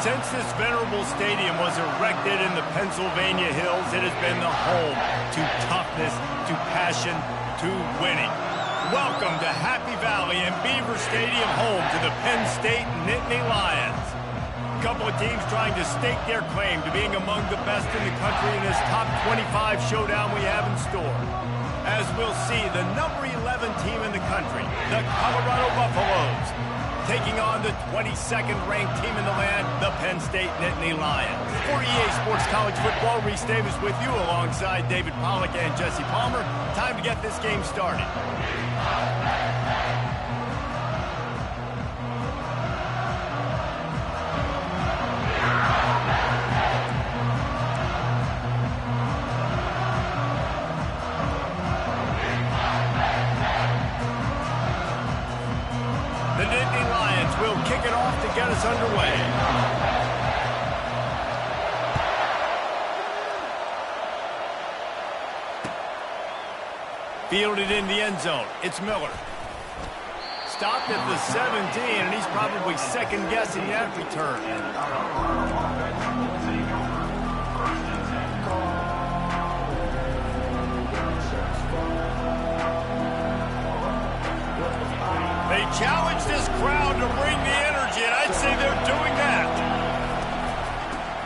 Since this venerable stadium was erected in the Pennsylvania hills, it has been the home to toughness, to passion, to winning. Welcome to Happy Valley and Beaver Stadium, home to the Penn State Nittany Lions. A couple of teams trying to stake their claim to being among the best in the country in this top 25 showdown we have in store. As we'll see, the number 11 team in the country, the Colorado Buffaloes, taking on the 22nd ranked team in the land, the Penn State Nittany Lions. For EA Sports College Football, Reese Davis with you alongside David Pollack and Jesse Palmer. Time to get this game started. The Nittany Lions will kick it off to get us underway. Fielded in the end zone. It's Miller. Stopped at the 17, and he's probably second-guessing that return. They challenge this crowd to bring the energy, and I'd say they're doing that.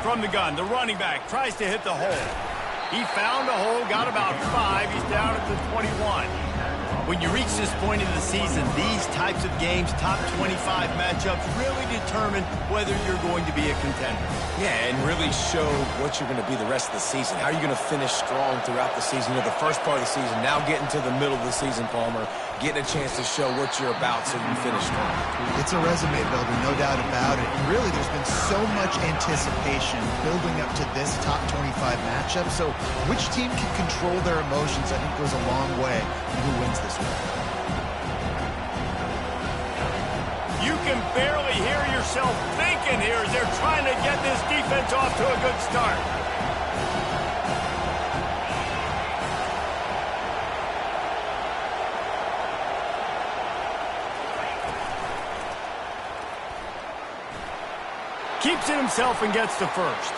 From the gun, the running back tries to hit the hole. He found a hole, got about 5. He's down at the 21. When you reach this point in the season, these types of games, top 25 matchups, really determine whether you're going to be a contender. Yeah, and really show what you're going to be the rest of the season. How are you going to finish strong throughout the season? You know, the first part of the season, now getting to the middle of the season, Palmer, getting a chance to show what you're about so you finish strong. It's a resume builder, no doubt about it. And really, there's been so much anticipation building up to this top 25 matchup. So which team can control their emotions, I think, goes a long way in who wins this one. You can barely hear yourself thinking here as they're trying to get this defense off to a good start. Keeps it himself and gets to first.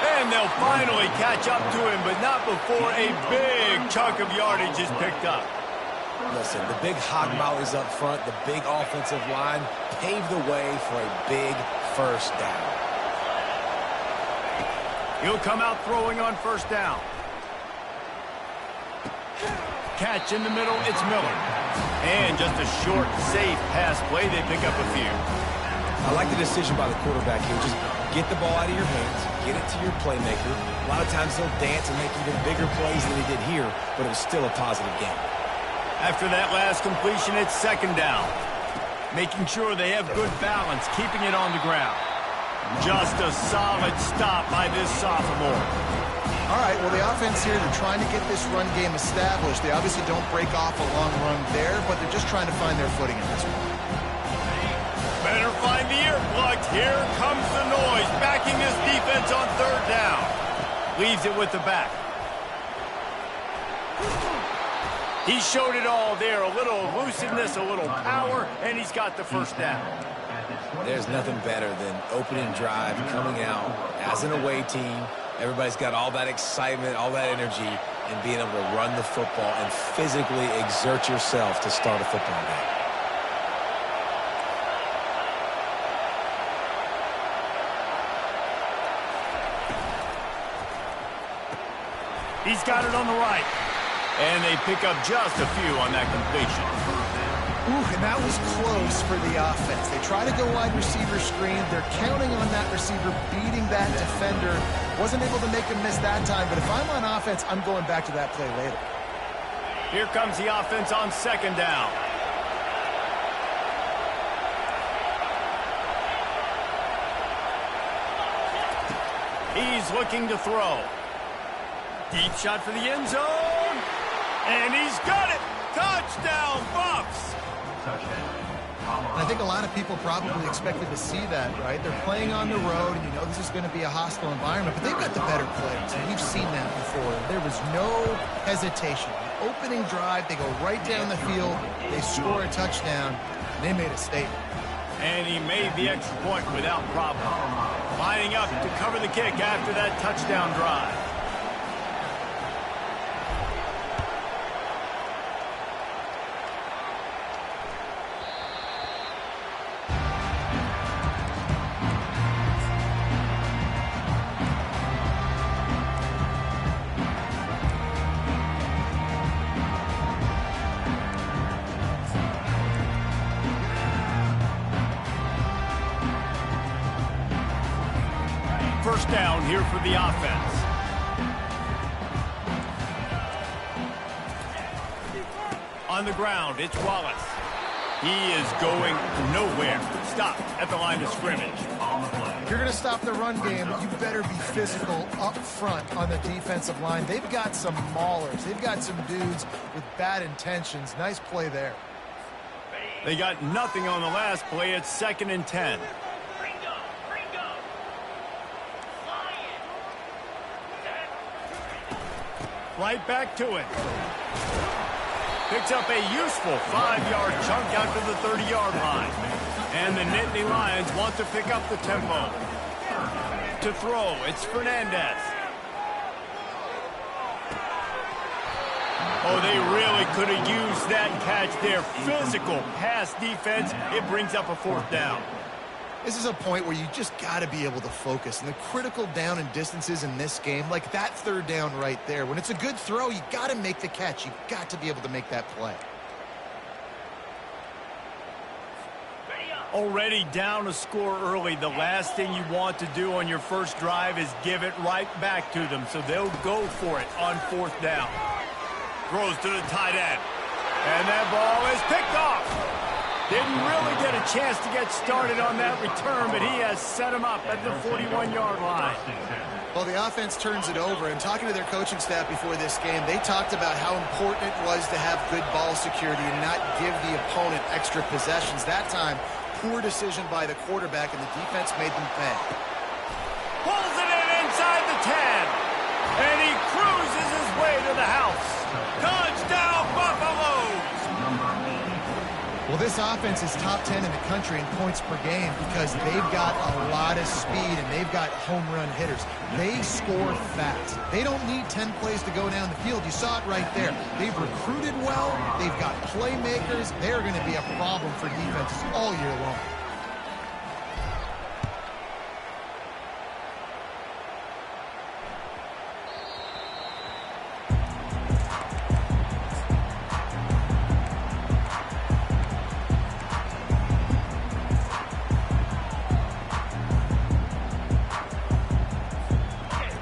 And they'll finally catch up to him, but not before a big chunk of yardage is picked up. Listen, the big hog mollies up front, the big offensive line paved the way for a big first down. He'll come out throwing on first down. Catch in the middle, it's Miller. And just a short, safe pass play, they pick up a few. I like the decision by the quarterback here. Just get the ball out of your hands, get it to your playmaker. A lot of times they'll dance and make even bigger plays than he did here, but it was still a positive game. After that last completion, it's second down. Making sure they have good balance, keeping it on the ground. Just a solid stop by this sophomore. All right, well, the offense here, they're trying to get this run game established. They obviously don't break off a long run there, but they're just trying to find their footing in this one. Better find the earplugs. Here comes the noise, backing this defense on third down. Leaves it with the back. He showed it all there, a little elusiveness, a little power, and he's got the first down. There's nothing better than opening drive, coming out as an away team. Everybody's got all that excitement, all that energy, and being able to run the football and physically exert yourself to start a football game. He's got it on the right. And they pick up just a few on that completion. Ooh, and that was close for the offense. They try to go wide receiver screen. They're counting on that receiver beating that defender. Wasn't able to make him miss that time, but if I'm on offense, I'm going back to that play later. Here comes the offense on second down. He's looking to throw. Deep shot for the end zone. And he's got it. Touchdown, Buffs. I think a lot of people probably expected to see that, right? They're playing on the road, and you know this is going to be a hostile environment, but they've got the better players, and we've seen that before. There was no hesitation. The opening drive, they go right down the field, they score a touchdown, and they made a statement. And he made the extra point without problem. Lining up to cover the kick after that touchdown drive. First down here for the offense. On the ground, it's Wallace. He is going nowhere. Stopped at the line of scrimmage. If you're going to stop the run game, you better be physical up front on the defensive line. They've got some maulers. They've got some dudes with bad intentions. Nice play there. They got nothing on the last play. It's 2nd and 10. Right back to it. Picks up a useful 5-yard chunk out to the 30-yard line. And the Nittany Lions want to pick up the tempo. To throw, it's Fernandez. Oh, they really could have used that catch there. Physical pass defense. It brings up a 4th down. This is a point where you just got to be able to focus. And the critical down and distances in this game, like that 3rd down right there, when it's a good throw, you got to make the catch. You got to be able to make that play. Already down a score early. The last thing you want to do on your first drive is give it right back to them. So they'll go for it on 4th down. Throws to the tight end. And that ball is picked off. Didn't really get a chance to get started on that return, but he has set him up at the 41-yard line. Well, the offense turns it over, and talking to their coaching staff before this game, they talked about how important it was to have good ball security and not give the opponent extra possessions. That time, poor decision by the quarterback, and the defense made them pay. Pulls it in inside the 10, and he cruises his way to the house. Touchdown, Buffaloes! Well, this offense is top 10 in the country in points per game because they've got a lot of speed and they've got home run hitters. They score fast. They don't need 10 plays to go down the field. You saw it right there. They've recruited well. They've got playmakers. They're going to be a problem for defenses all year long.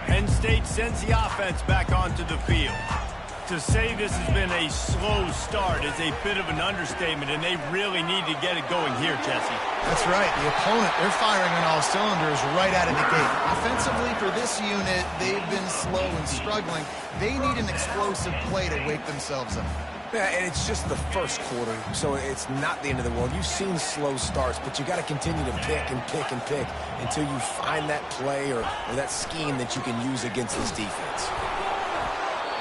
Penn State sends the offense back onto the field. To say this has been a slow start is a bit of an understatement, and they really need to get it going here, Jesse. That's right. The opponent, they're firing on all cylinders right out of the gate. Offensively, for this unit, they've been slow and struggling. They need an explosive play to wake themselves up. Yeah, and it's just the first quarter, so it's not the end of the world. You've seen slow starts, but you got to continue to pick and pick and pick until you find that play or that scheme that you can use against this defense.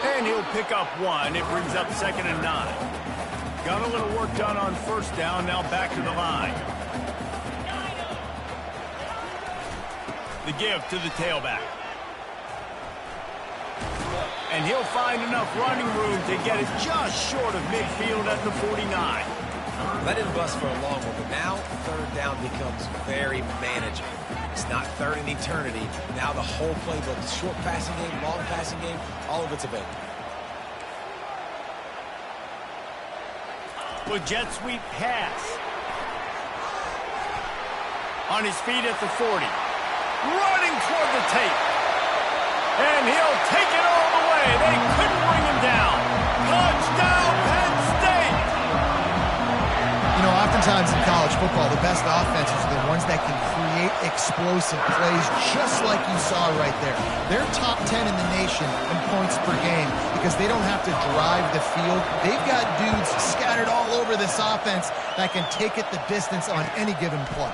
And he'll pick up 1. It brings up 2nd and 9. Got a little work done on 1st down, now back to the line. The give to the tailback. And he'll find enough running room to get it just short of midfield at the 49. That didn't bust for a long one, but now 3rd down becomes very manageable. It's not 3rd in eternity. Now the whole playbook, the short passing game, long passing game, all of it's available. With jet sweep pass. On his feet at the 40. Running toward the tape. And he'll take it all the way. They couldn't bring him down. Touchdown, Penn State! You know, oftentimes in college football, the best offenses are the ones that can create explosive plays, just like you saw right there. They're top 10 in the nation in points per game because they don't have to drive the field. They've got dudes scattered all over this offense that can take it the distance on any given play.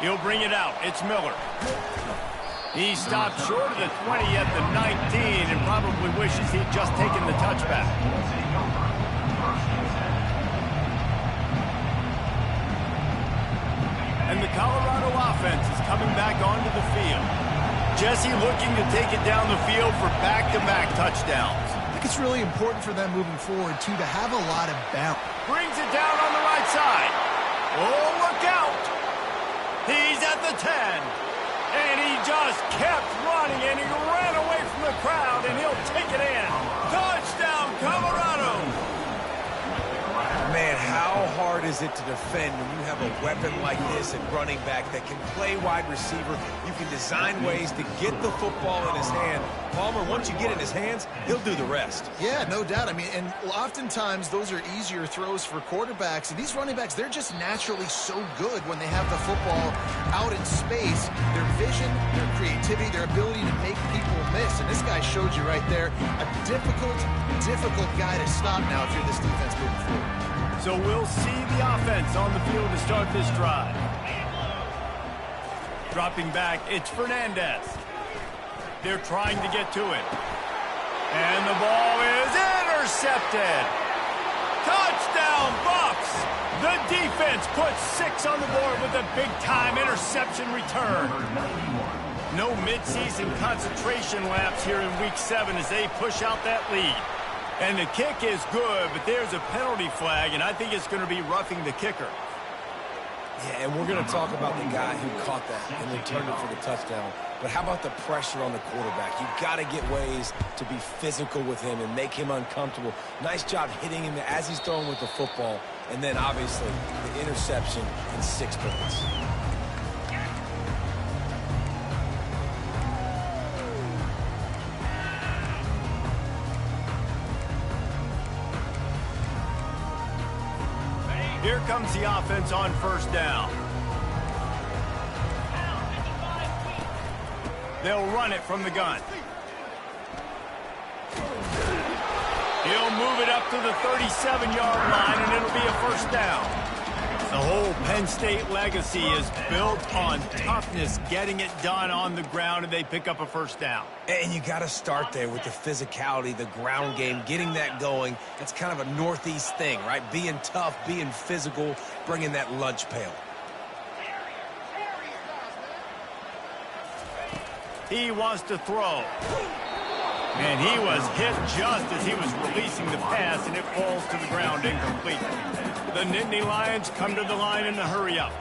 He'll bring it out. It's Miller. He stopped short of the 20 at the 19 and probably wishes he'd just taken the touchback. offense is coming back onto the field. Jesse looking to take it down the field for back-to-back touchdowns. I think it's really important for them moving forward, too, to have a lot of balance. Brings it down on the right side. Oh, look out. He's at the 10. And he just kept running, and he ran away from the crowd, and he'll take it in. Touchdown, Colorado. Man, how hard is it to defend when you have a weapon like this at running back that can play wide receiver? You can design ways to get the football in his hand. Palmer, once you get it in his hands, he'll do the rest. Yeah, no doubt. I mean, and oftentimes those are easier throws for quarterbacks. And these running backs, they're just naturally so good when they have the football out in space. Their vision, their creativity, their ability to make people miss. And this guy showed you right there, a difficult guy to stop now if you're this defense moving forward. So we'll see the offense on the field to start this drive. Dropping back, it's Fernandez. They're trying to get to it. And the ball is intercepted. Touchdown, Bucks! The defense puts 6 on the board with a big-time interception return. No midseason concentration laps here in Week 7 as they push out that lead. And the kick is good, but there's a penalty flag, and I think it's going to be roughing the kicker. Yeah, and we're going to talk about the guy who caught that and returned it for the touchdown. But how about the pressure on the quarterback? You've got to get ways to be physical with him and make him uncomfortable. Nice job hitting him as he's throwing with the football. And then, obviously, the interception and 6 points. Here comes the offense on first down. They'll run it from the gun. He'll move it up to the 37-yard line, and it'll be a first down. The whole Penn State legacy is built on toughness, getting it done on the ground, and they pick up a first down. And you got to start there with the physicality, the ground game, getting that going. That's kind of a Northeast thing, right? Being tough, being physical, bringing that lunch pail. He wants to throw. And he was hit just as he was releasing the pass, and it falls to the ground incomplete. The Nittany Lions come to the line in a hurry-up.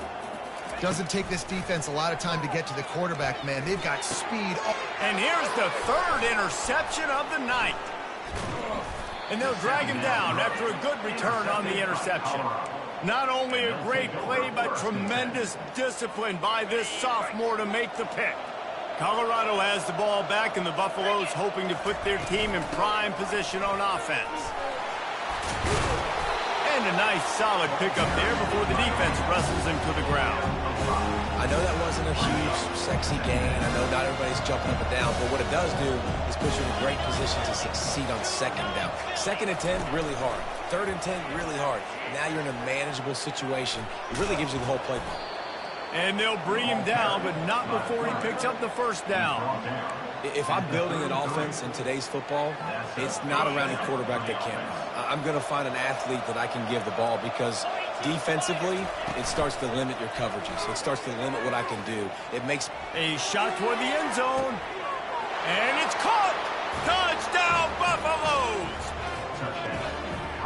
Doesn't take this defense a lot of time to get to the quarterback, man. They've got speed. And here's the 3rd interception of the night. And they'll drag him down after a good return on the interception. Not only a great play, but tremendous discipline by this sophomore to make the pick. Colorado has the ball back, and the Buffaloes hoping to put their team in prime position on offense. And a nice solid pickup there before the defense wrestles him to the ground. I know that wasn't a huge, sexy gain. I know not everybody's jumping up and down, but what it does do is put you in a great position to succeed on 2nd down. 2nd and 10, really hard. 3rd and 10, really hard. Now you're in a manageable situation. It really gives you the whole playbook. And they'll bring him down, but not before he picks up the first down. If I'm building an offense in today's football, it's not around a quarterback that can't run. I'm going to find an athlete that I can give the ball because defensively, it starts to limit your coverages. It starts to limit what I can do. It makes a shot toward the end zone. And it's caught! Touchdown, Buffaloes!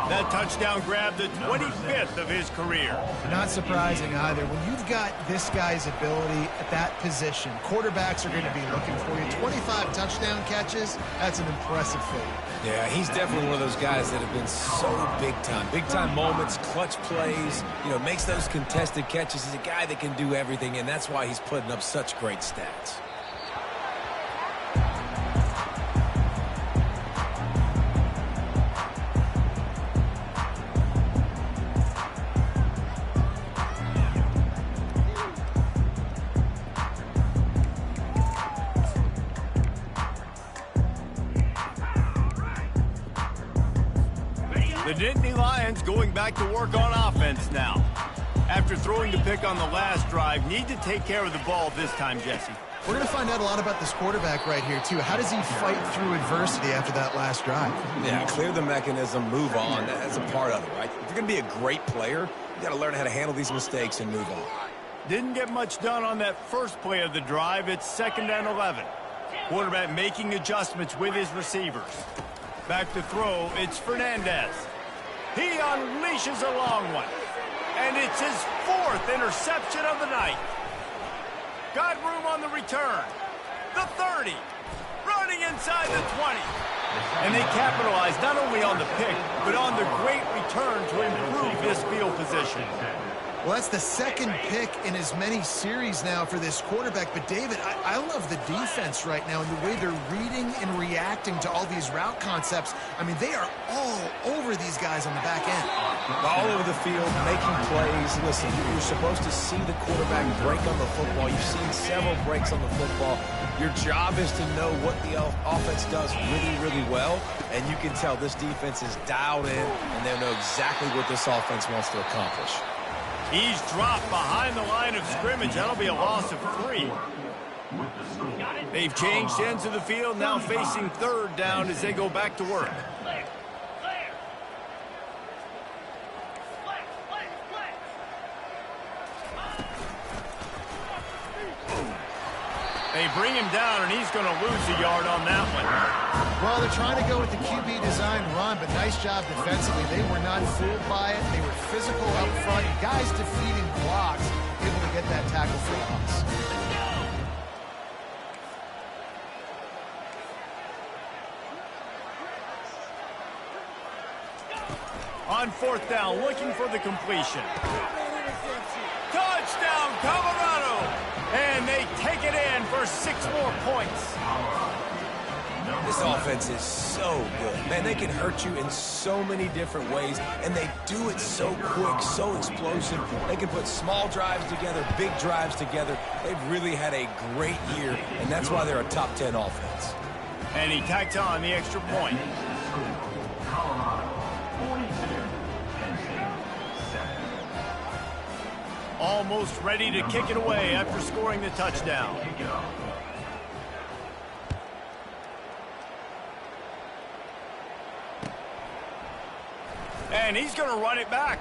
That touchdown grabbed the 25th of his career. Not surprising either. When you've got this guy's ability at that position, quarterbacks are going to be looking for you. 25 touchdown catches, that's an impressive feat. Yeah, he's definitely one of those guys that have been so big time. Big time moments, clutch plays, makes those contested catches. He's a guy that can do everything, and that's why he's putting up such great stats. The Nittany Lions going back to work on offense now. After throwing the pick on the last drive, need to take care of the ball this time, Jesse. We're going to find out a lot about this quarterback right here, too. How does he fight through adversity after that last drive? Yeah, clear the mechanism, move on. That's a part of it, right? If you're going to be a great player, you got to learn how to handle these mistakes and move on. Didn't get much done on that first play of the drive. It's 2nd and 11. Quarterback making adjustments with his receivers. Back to throw, it's Fernandez. He unleashes a long one. And it's his 4th interception of the night. Got room on the return. The 30. Running inside the 20. And they capitalize not only on the pick, but on the great return to improve this field position. Well, that's the 2nd pick in as many series now for this quarterback. But, David, I love the defense right now and the way they're reading and reacting to all these route concepts. I mean, they are all over these guys on the back end. All over the field, making plays. Listen, you're supposed to see the quarterback break on the football. You've seen several breaks on the football. Your job is to know what the offense does really, really well. And you can tell this defense is dialed in, and they know exactly what this offense wants to accomplish. He's dropped behind the line of scrimmage. That'll be a loss of 3. They've changed ends of the field, now facing 3rd down as they go back to work. They bring him down, and he's going to lose a yard on that one. Well, they're trying to go with the QB design run, but nice job defensively. They were not fooled by it. They were physical up front. Guys defeating blocks, able to get that tackle for loss. On 4th down, looking for the completion. Touchdown, Colorado! And they take it in for 6 more points. This offense is so good. Man, they can hurt you in so many different ways, and they do it so quick, so explosive. They can put small drives together, big drives together. They've really had a great year, and that's why they're a top 10 offense. And he tacks on the extra point. Almost ready to kick it away after scoring the touchdown. And he's going to run it back.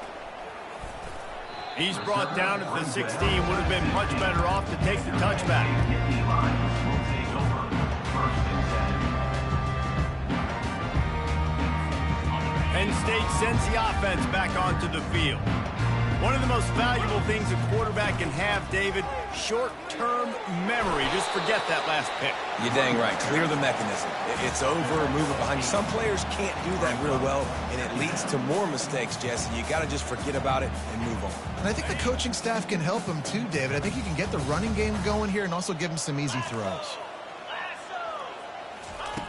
He's brought down at the 16. Would have been much better off to take the touchback. Penn State sends the offense back onto the field. One of the most valuable things a quarterback can have, David, short-term memory. Just forget that last pick. You're dang right. Clear the mechanism. It's over, move it behind you. Some players can't do that real well, and it leads to more mistakes, Jesse. You got to just forget about it and move on. And I think the coaching staff can help him too, David. I think you can get the running game going here and also give him some easy throws.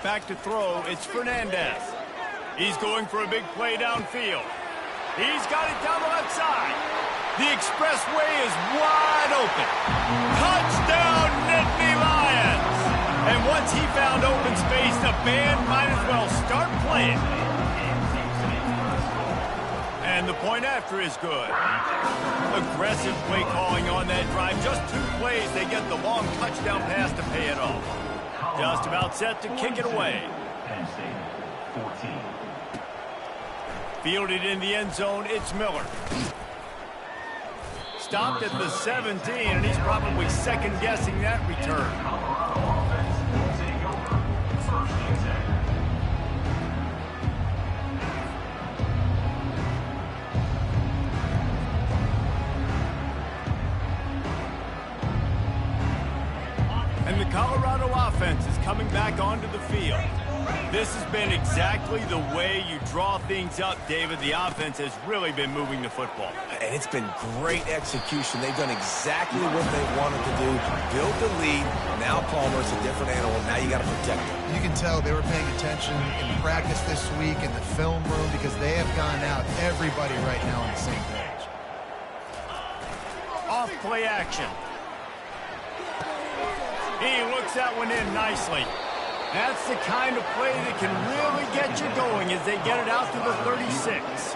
Back to throw, it's Fernandez. He's going for a big play downfield. He's got it down the left side. The expressway is wide open. Touchdown, Nittany Lions! And once he found open space, the band might as well start playing. And the point after is good. Aggressive play calling on that drive. Just 2 plays, they get the long touchdown pass to pay it off. Just about set to kick it away. Penn State, 14. Fielded in the end zone, it's Miller. Stopped at the 17, and he's probably second-guessing that return. And the Colorado offense is coming back onto the field. This has been exactly the way you draw things up, David. The offense has really been moving the football. And it's been great execution. They've done exactly what they wanted to do. Build the lead. Now Palmer's a different animal. Now you got to protect him. You can tell they were paying attention in practice this week in the film room because they have gone out, everybody right now on the same page. Off play action. He looks that one in nicely. That's the kind of play that can really get you going as they get it out to the 36.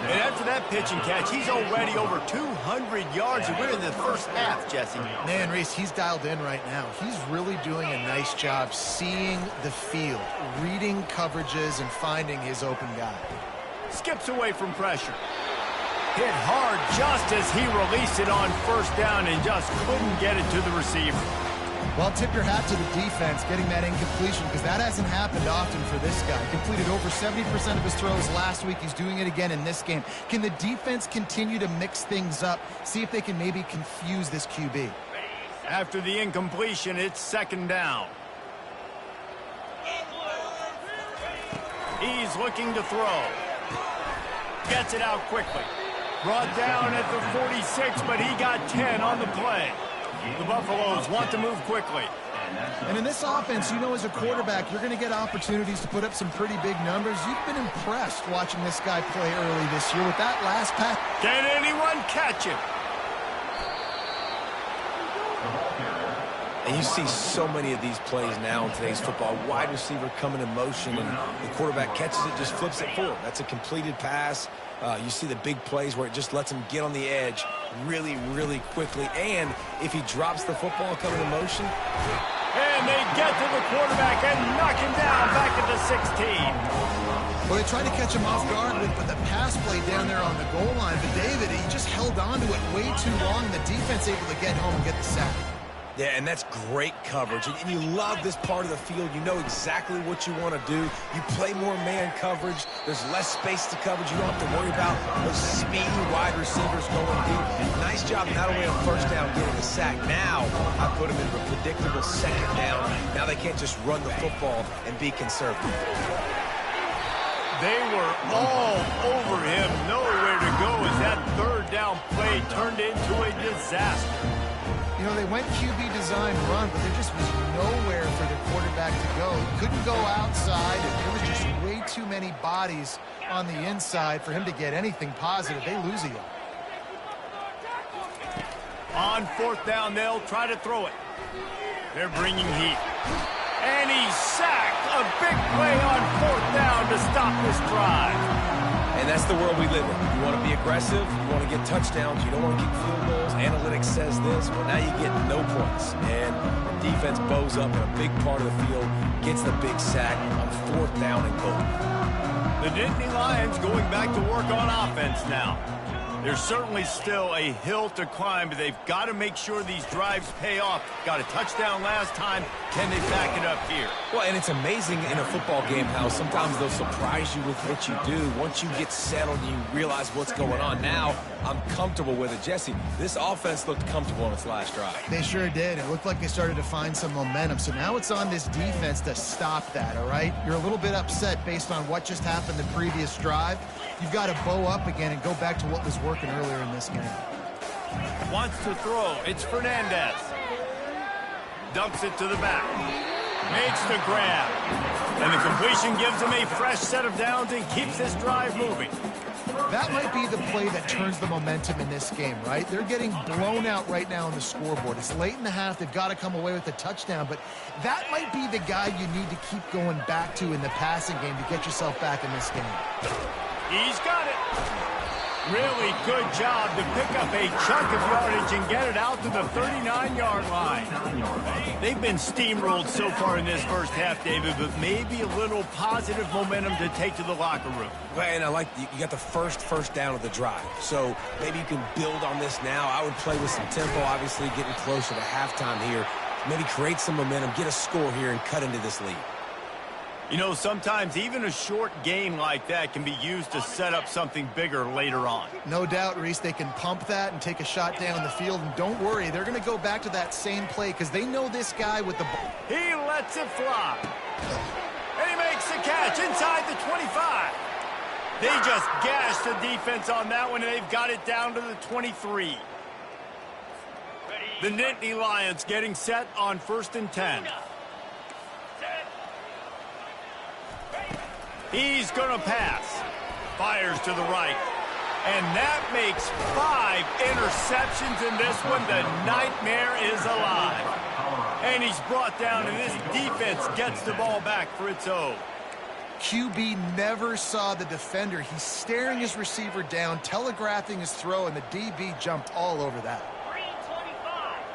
And after that pitch and catch, he's already over 200 yards, and we're in the first half, Jesse. Man, Reese, he's dialed in right now. He's really doing a nice job seeing the field, reading coverages, and finding his open guy. Skips away from pressure. Hit hard just as he released it on first down and just couldn't get it to the receiver. Well, tip your hat to the defense getting that incompletion because that hasn't happened often for this guy. Completed over 70% of his throws last week. He's doing it again in this game. Can the defense continue to mix things up, see if they can maybe confuse this QB? After the incompletion, it's second down. He's looking to throw. Gets it out quickly. Brought down at the 46, but he got 10 on the play. The Buffaloes want to move quickly. And in this offense, you know, as a quarterback, you're going to get opportunities to put up some pretty big numbers. You've been impressed watching this guy play early this year with that last pass. Can anyone catch him? And you see so many of these plays now in today's football. Wide receiver coming in motion, and the quarterback catches it, just flips it forward. That's a completed pass. You see the big plays where it just lets him get on the edge really, really quickly. And if he drops the football coming in motion. And they get to the quarterback and knock him down back at the 16. Well, they tried to catch him off guard with the pass play down there on the goal line. But David, he just held on to it way too long. The defense able to get home and get the sack. Yeah, and that's great coverage. And you love this part of the field. You know exactly what you want to do. You play more man coverage. There's less space to coverage. You don't have to worry about those speedy wide receivers going deep. Nice job not only on first down getting a sack. Now I put them in a predictable second down. Now they can't just run the football and be conservative. They were all over him. Nowhere to go as that third down play turned into a disaster. You know, they went QB design run, but there just was nowhere for the quarterback to go. He couldn't go outside, and there was just way too many bodies on the inside for him to get anything positive. They lose a yard. On fourth down, they'll try to throw it. They're bringing heat. And he's sacked. A big play on fourth down to stop this drive. And that's the world we live in. You want to be aggressive. You want to get touchdowns. You don't want to get field goals. Analytics says this. Well, now you get no points. And the defense bows up in a big part of the field, gets the big sack on fourth down and goal. The Nittany Lions going back to work on offense now. There's certainly still a hill to climb, but they've got to make sure these drives pay off. Got a touchdown last time. Can they back it up here? Well, and it's amazing in a football game how sometimes they'll surprise you with what you do. Once you get settled, you realize what's going on. Now, I'm comfortable with it. Jesse, this offense looked comfortable on its last drive. They sure did. It looked like they started to find some momentum. So now it's on this defense to stop that, all right? You're a little bit upset based on what just happened the previous drive. You've got to bow up again and go back to what was working earlier in this game. Wants to throw. It's Fernandez. Dumps it to the back. Makes the grab. And the completion gives him a fresh set of downs and keeps this drive moving. That might be the play that turns the momentum in this game, right? They're getting blown out right now on the scoreboard. It's late in the half. They've got to come away with a touchdown, but that might be the guy you need to keep going back to in the passing game to get yourself back in this game. He's got it. Really good job to pick up a chunk of yardage and get it out to the 39-yard line. They've been steamrolled so far in this first half, David, but maybe a little positive momentum to take to the locker room. Well, and I like you got the first down of the drive. So maybe you can build on this now. I would play with some tempo, obviously getting closer to halftime here. Maybe create some momentum, get a score here, and cut into this lead. You know, sometimes even a short game like that can be used to set up something bigger later on. No doubt, Reese, they can pump that and take a shot down the field. And don't worry, they're going to go back to that same play because they know this guy with the ball. He lets it fly. And he makes the catch inside the 25. They just gashed the defense on that one, and they've got it down to the 23. The Nittany Lions getting set on 1st and 10. He's going to pass. Fires to the right. And that makes 5 interceptions in this one. The nightmare is alive. And he's brought down, and this defense gets the ball back for its own. QB never saw the defender. He's staring his receiver down, telegraphing his throw, and the DB jumped all over that.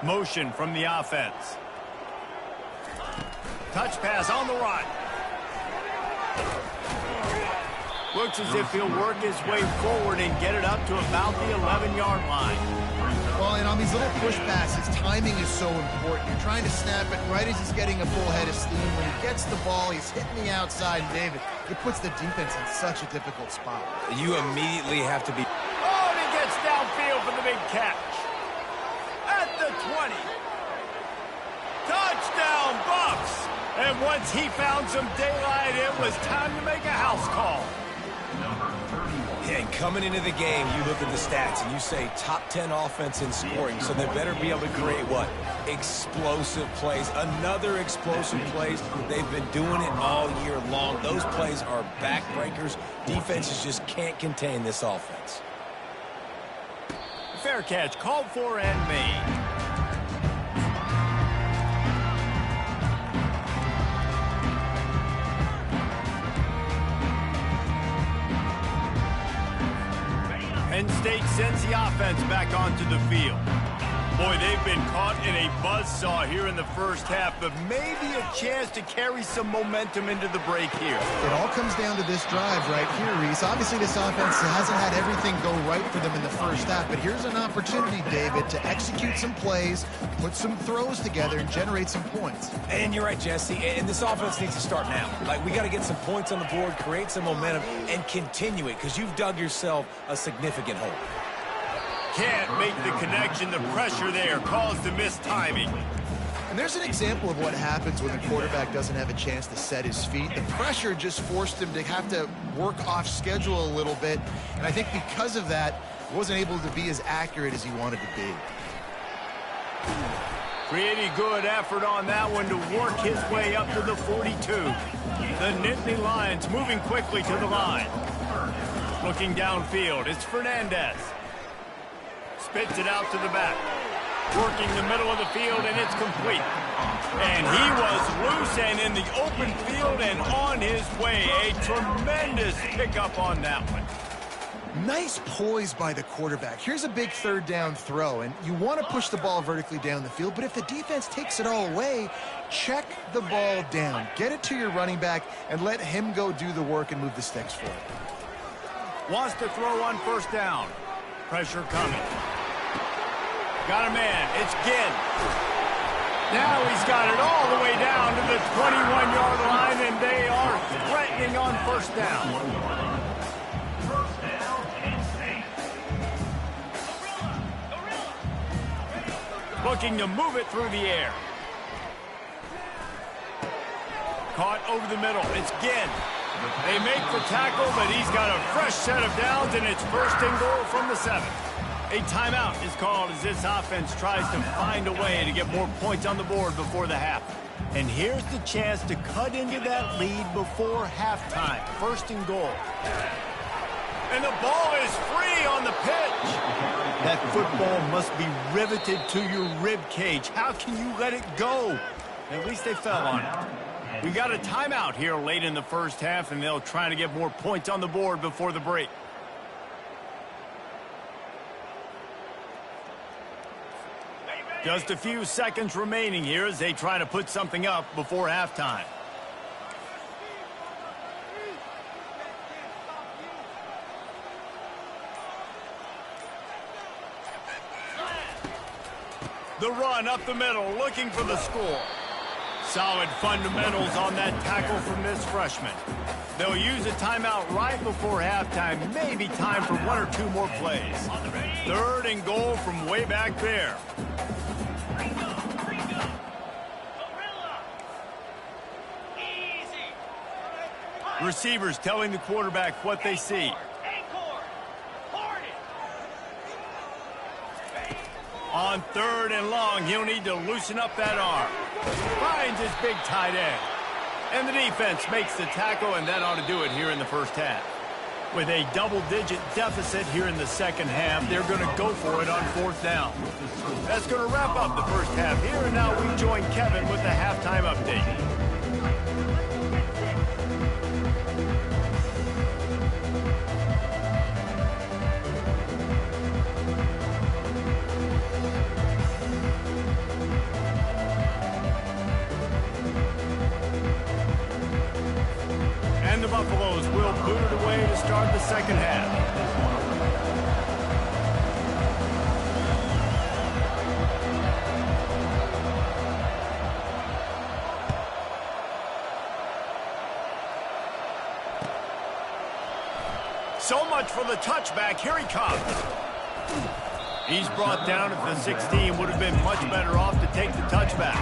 Motion from the offense. Touch pass on the run. Looks as if he'll work his way forward and get it up to about the 11-yard line. Well, and on these little push passes, timing is so important. You're trying to snap it right as he's getting a full head of steam. When he gets the ball, he's hitting the outside. And David, it puts the defense in such a difficult spot. You immediately have to be... Oh, and he gets downfield for the big catch. At the 20. Touchdown, Bucks! And once he found some daylight, it was time to make a house call. And coming into the game, you look at the stats and you say top 10 offense in scoring, so they better be able to create what? Explosive plays. Another explosive plays. They've been doing it all year long. Those plays are backbreakers. Defenses just can't contain this offense. Fair catch, called for and made. Penn State sends the offense back onto the field. Boy, they've been caught in a buzzsaw here in the first half, but maybe a chance to carry some momentum into the break here. It all comes down to this drive right here, Reese. Obviously, this offense hasn't had everything go right for them in the first half, but here's an opportunity, David, to execute some plays, put some throws together, and generate some points. And you're right, Jesse, and this offense needs to start now. Like, we got to get some points on the board, create some momentum, and continue it, because you've dug yourself a significant hole. Can't make the connection. The pressure there caused the mistiming. And there's an example of what happens when the quarterback doesn't have a chance to set his feet. The pressure just forced him to have to work off schedule a little bit. And I think because of that, he wasn't able to be as accurate as he wanted to be. Pretty good effort on that one to work his way up to the 42. The Nittany Lions moving quickly to the line. Looking downfield, it's Fernandez. Spits it out to the back. Working the middle of the field, and it's complete. And he was loose and in the open field and on his way. A tremendous pickup on that one. Nice poise by the quarterback. Here's a big third down throw, and you want to push the ball vertically down the field, but if the defense takes it all away, check the ball down. Get it to your running back and let him go do the work and move the sticks for it. Wants to throw on first down. Pressure coming. Got a man. It's Ginn. Now he's got it all the way down to the 21-yard line, and they are threatening on first down. Looking to move it through the air. Caught over the middle. It's Ginn. They make the tackle, but he's got a fresh set of downs, and it's first and goal from the 7. A timeout is called as this offense tries to find a way to get more points on the board before the half. And here's the chance to cut into that lead before halftime. First and goal. And the ball is free on the pitch. That football must be riveted to your rib cage. How can you let it go? At least they fell on it. We got a timeout here late in the first half, and they'll try to get more points on the board before the break. Just a few seconds remaining here as they try to put something up before halftime. The run up the middle, looking for the score. Solid fundamentals on that tackle from this freshman. They'll use a timeout right before halftime. Maybe time for one or two more plays. Third and goal from way back there. Receivers telling the quarterback what they see. On third and long, he'll need to loosen up that arm. Finds his big tight end. And the defense makes the tackle, and that ought to do it here in the first half. With a double-digit deficit here in the second half, they're going to go for it on fourth down. That's going to wrap up the first half here, and now we join Kevin with the halftime update. Buffaloes will booted away to start the second half. So much for the touchback. Here he comes. He's brought down at the 16. Would have been much better off to take the touchback.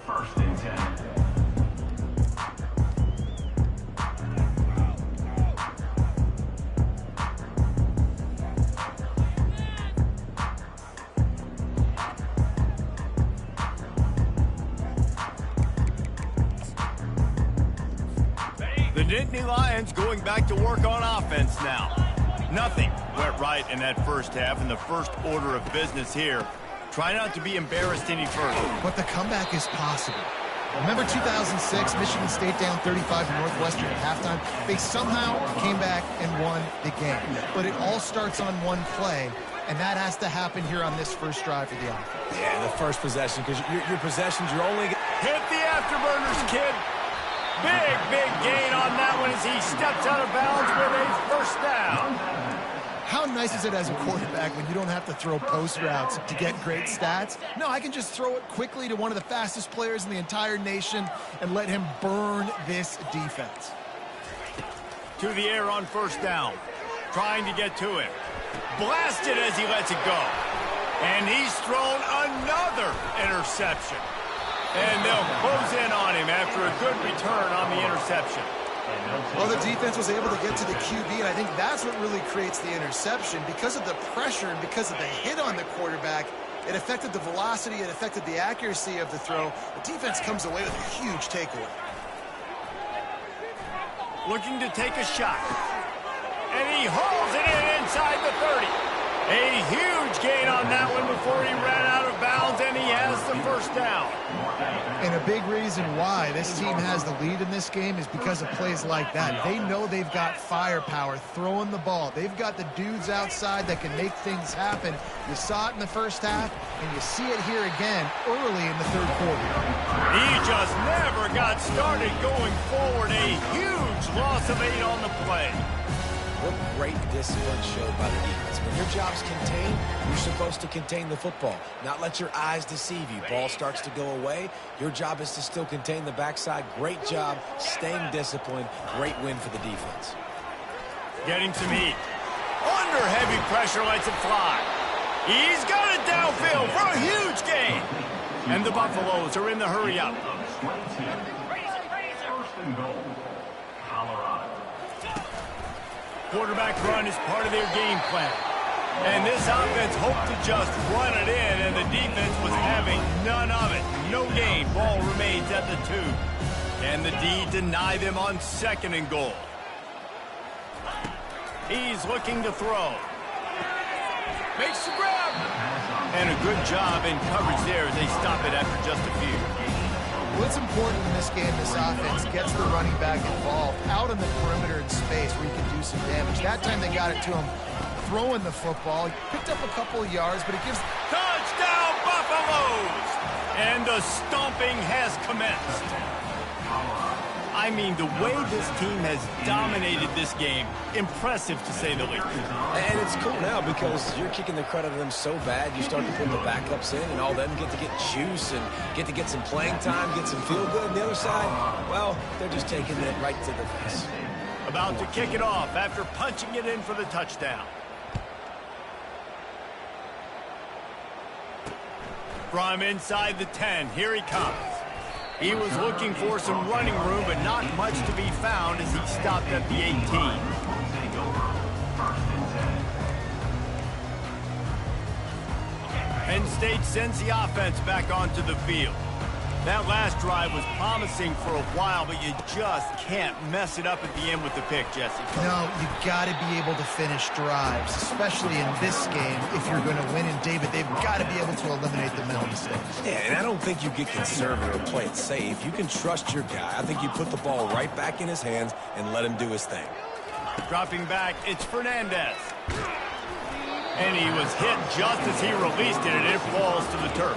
First and 10. The Nittany Lions going back to work on offense now. Nothing went right in that first half, and the first order of business here. Try not to be embarrassed any further. But the comeback is possible. Remember 2006, Michigan State down 35 to Northwestern at halftime? They somehow came back and won the game. But it all starts on one play, and that has to happen here on this first drive for the offense. Yeah, the first possession, because your possessions, you're only... Hit the afterburners, kid. Big gain on that one as he steps out of bounds with a first down. How nice is it as a quarterback when you don't have to throw post routes to get great stats? No, I can just throw it quickly to one of the fastest players in the entire nation and let him burn this defense. To the air on first down. Trying to get to it. Blasted as he lets it go. And he's thrown another interception. And they'll close in on him after a good return on the interception. Well, the defense was able to get to the QB, and I think that's what really creates the interception. Because of the pressure and because of the hit on the quarterback, it affected the velocity, it affected the accuracy of the throw. The defense comes away with a huge takeaway. Looking to take a shot. And he hauls it in inside the 30. A huge gain on that one before he ran out of bounds, and he has the first down. And a big reason why this team has the lead in this game is because of plays like that. They know they've got firepower throwing the ball. They've got the dudes outside that can make things happen. You saw it in the first half, and you see it here again early in the third quarter. He just never got started going forward. A huge loss of 8 on the play. What great discipline showed by the defense. When your job's contained, you're supposed to contain the football, not let your eyes deceive you. Ball starts to go away. Your job is to still contain the backside. Great job staying disciplined. Great win for the defense. Getting some heat. Under heavy pressure, lets it fly. He's got it downfield for a huge gain. And the Buffaloes are in the hurry up. First and goal. Colorado. Quarterback run is part of their game plan. And this offense hoped to just run it in, and the defense was having none of it. No gain. Ball remains at the 2. And the D deny them on 2nd and goal. He's looking to throw. Makes the grab. And a good job in coverage there as they stop it after just a few. What's important in this game, this offense gets the running back involved out on the perimeter in space where he can do some damage. That time they got it to him throwing the football. He picked up a couple of yards, but it gives... Touchdown, Buffaloes! And the stomping has commenced. I mean, the way this team has dominated this game, impressive to say the least. And it's cool now because you're kicking the crud out of them so bad, you start to put the backups in, and all of them get to get juice and get to get some playing time, get some feel good. On the other side, well, they're just taking it right to the face. About to kick it off after punching it in for the touchdown. From inside the 10, here he comes. He was looking for some running room, but not much to be found as he stopped at the 18. Penn State sends the offense back onto the field. That last drive was promising for a while, but you just can't mess it up at the end with the pick, Jesse. No, you've got to be able to finish drives, especially in this game. If you're going to win, and David, they've got to be able to eliminate the mental mistakes. Yeah, and I don't think you get conservative or play it safe. You can trust your guy. I think you put the ball right back in his hands and let him do his thing. Dropping back, it's Fernandez. And he was hit just as he released it, and it falls to the turf.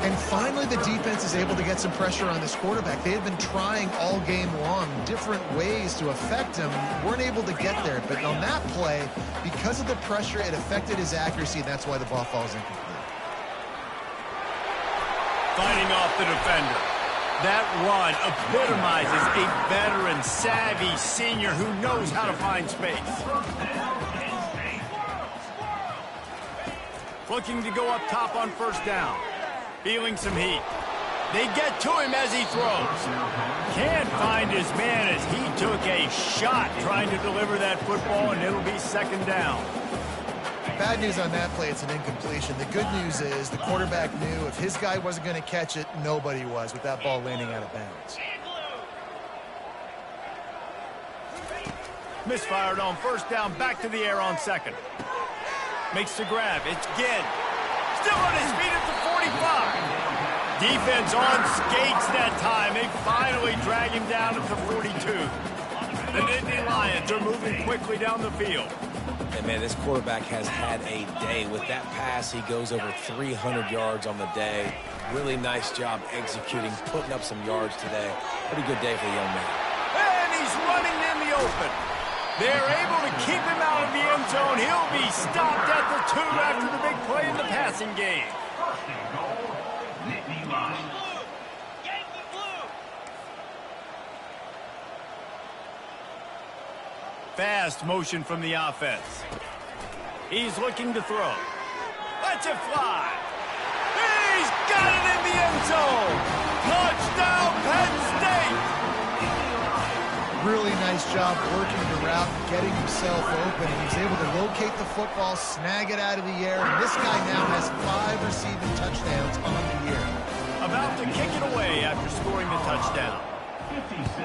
And finally, the defense is able to get some pressure on this quarterback. They had been trying all game long different ways to affect him. Weren't able to get there. But on that play, because of the pressure, it affected his accuracy, and that's why the ball falls incomplete. Fighting off the defender. That run epitomizes a veteran, savvy senior who knows how to find space. Looking to go up top on first down. Feeling some heat. They get to him as he throws. Can't find his man as he took a shot trying to deliver that football, and it'll be second down. Bad news on that play, it's an incompletion. The good news is the quarterback knew if his guy wasn't going to catch it, nobody was with that ball landing out of bounds. Misfired on first down, back to the air on second. Makes the grab, it's Ginn. Still on his feet at the 45. Defense on skates that time. They finally drag him down at the 42. The Nittany Lions are moving quickly down the field. And, man, this quarterback has had a day. With that pass, he goes over 300 yards on the day. Really nice job executing, putting up some yards today. Pretty good day for the young man. And he's running in the open. They're able to keep him out of the end zone. He'll be stopped at the 2 after the big play in the passing game. Fast motion from the offense. He's looking to throw. Lets it fly. He's got it in the end zone. Touchdown, Penn State. Really nice job working the route, getting himself open, and he's able to locate the football, snag it out of the air, and this guy now has 5 receiving touchdowns on the year. About to kick it away after scoring the touchdown. 56,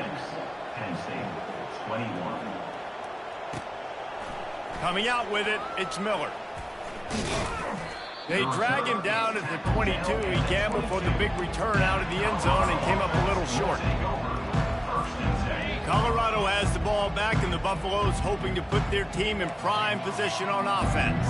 Penn State, 21. Coming out with it, it's Miller. They drag him down at the 22. He gambled for the big return out of the end zone and came up a little short. Colorado has the ball back, and the Buffaloes hoping to put their team in prime position on offense.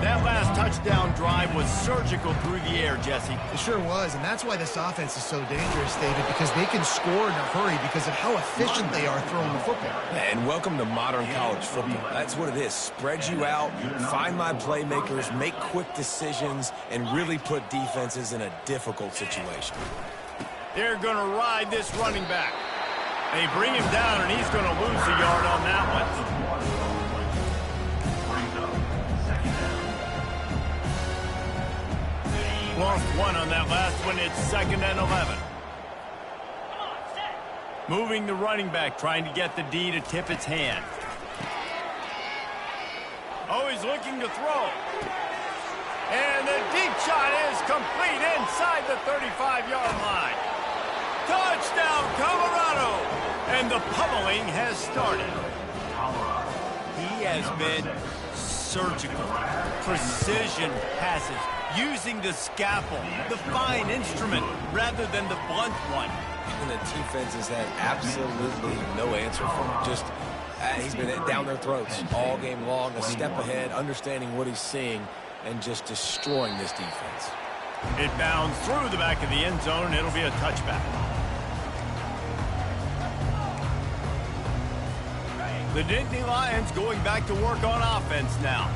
That last touchdown drive was surgical through the air, Jesse. It sure was, and that's why this offense is so dangerous, David, because they can score in a hurry because of how efficient they are throwing the football. And welcome to modern college football. That's what it is. Spread you out, find my playmakers, make quick decisions, and really put defenses in a difficult situation. They're going to ride this running back. They bring him down, and he's going to lose a yard on that one. Lost 1 on that last one. It's 2nd and 11. Moving the running back, trying to get the D to tip its hand. Oh, he's looking to throw. And the deep shot is complete inside the 35-yard line. Touchdown, Colorado! And the pummeling has started. He has been surgical, precision passes, using the scalpel, the fine instrument, rather than the blunt one. And the defense has had absolutely no answer for him. Just, he's been down their throats all game long, a step ahead, understanding what he's seeing, and just destroying this defense. It bounds through the back of the end zone, and it'll be a touchback. The Nittany Lions going back to work on offense now.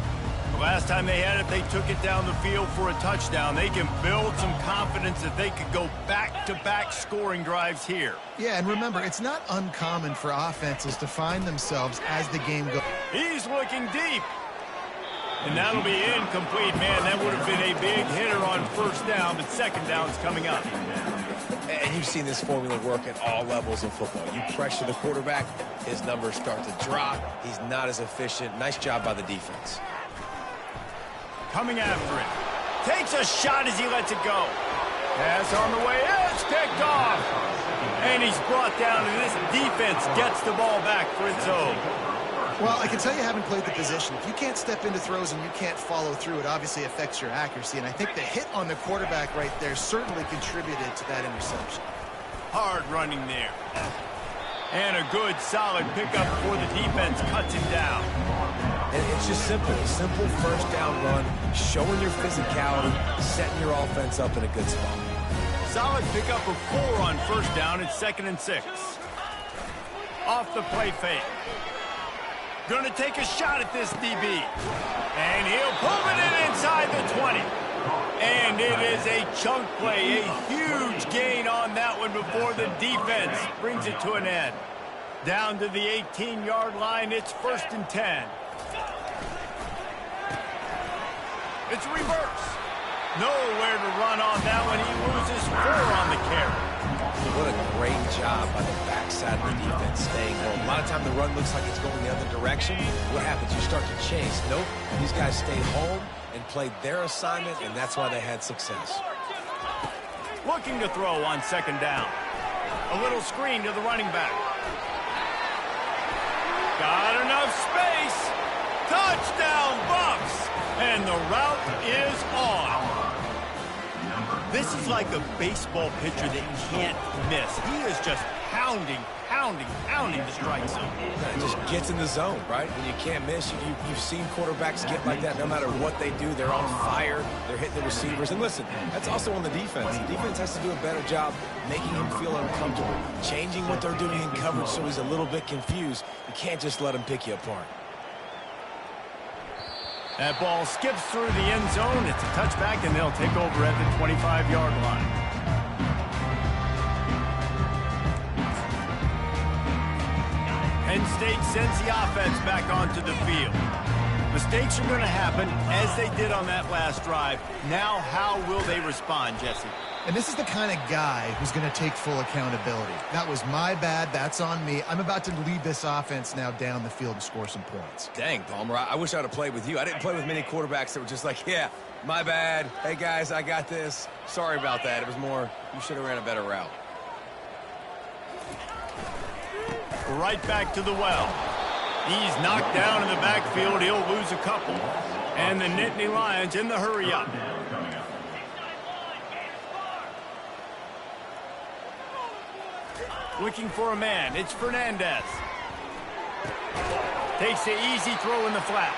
The last time they had it, they took it down the field for a touchdown. They can build some confidence that they could go back-to-back scoring drives here. Yeah, and remember, it's not uncommon for offenses to find themselves as the game goes. He's looking deep. And that'll be incomplete. Man, that would have been a big hitter on first down, but second down's coming up. And you've seen this formula work at all levels of football. You pressure the quarterback, his numbers start to drop. He's not as efficient. Nice job by the defense. Coming after it. Takes a shot as he lets it go. Pass on the way. It's picked off. And he's brought down, and this defense gets the ball back for its own. Well, I can tell you haven't played the position. If you can't step into throws and you can't follow through, it obviously affects your accuracy. And I think the hit on the quarterback right there certainly contributed to that interception. Hard running there. And a good, solid pickup before the defense cuts him down. And it's just simple. Simple first down run, showing your physicality, setting your offense up in a good spot. Solid pickup of 4 on first down. It's 2nd and 6. Off the play fake. Going to take a shot at this DB. And he'll pull it in inside the 20. And it is a chunk play, a huge gain on that one before the defense brings it to an end. Down to the 18-yard line, it's 1st and 10. It's reverse. Nowhere to run on that one. He loses 4 on the carry. What a great job by the backside of the defense staying home. A lot of time the run looks like it's going the other direction. What happens? You start to chase. Nope. These guys stayed home and played their assignment, and that's why they had success. Looking to throw on 2nd down. A little screen to the running back. Got enough space. Touchdown, Bucks. And the route is on. This is like a baseball pitcher that can't miss. He is just pounding the strike zone. It just gets in the zone, right? When you can't miss, you've seen quarterbacks get like that no matter what they do. They're on fire. They're hitting the receivers. And listen, that's also on the defense. The defense has to do a better job making him feel uncomfortable, changing what they're doing in coverage so he's a little bit confused. You can't just let him pick you apart. That ball skips through the end zone. It's a touchback, and they'll take over at the 25-yard line. Penn State sends the offense back onto the field. Mistakes are going to happen, as they did on that last drive. Now, how will they respond, Jesse? And this is the kind of guy who's going to take full accountability. That was my bad. That's on me. I'm about to lead this offense now down the field and score some points. Dang, Palmer, I wish I would have played with you. I didn't play with many quarterbacks that were just like, yeah, my bad. Hey, guys, I got this. Sorry about that. It was more, you should have ran a better route. Right back to the well. He's knocked down in the backfield. He'll lose a couple. And the Nittany Lions in the hurry-up. Looking for a man. It's Fernandez. Takes the easy throw in the flat.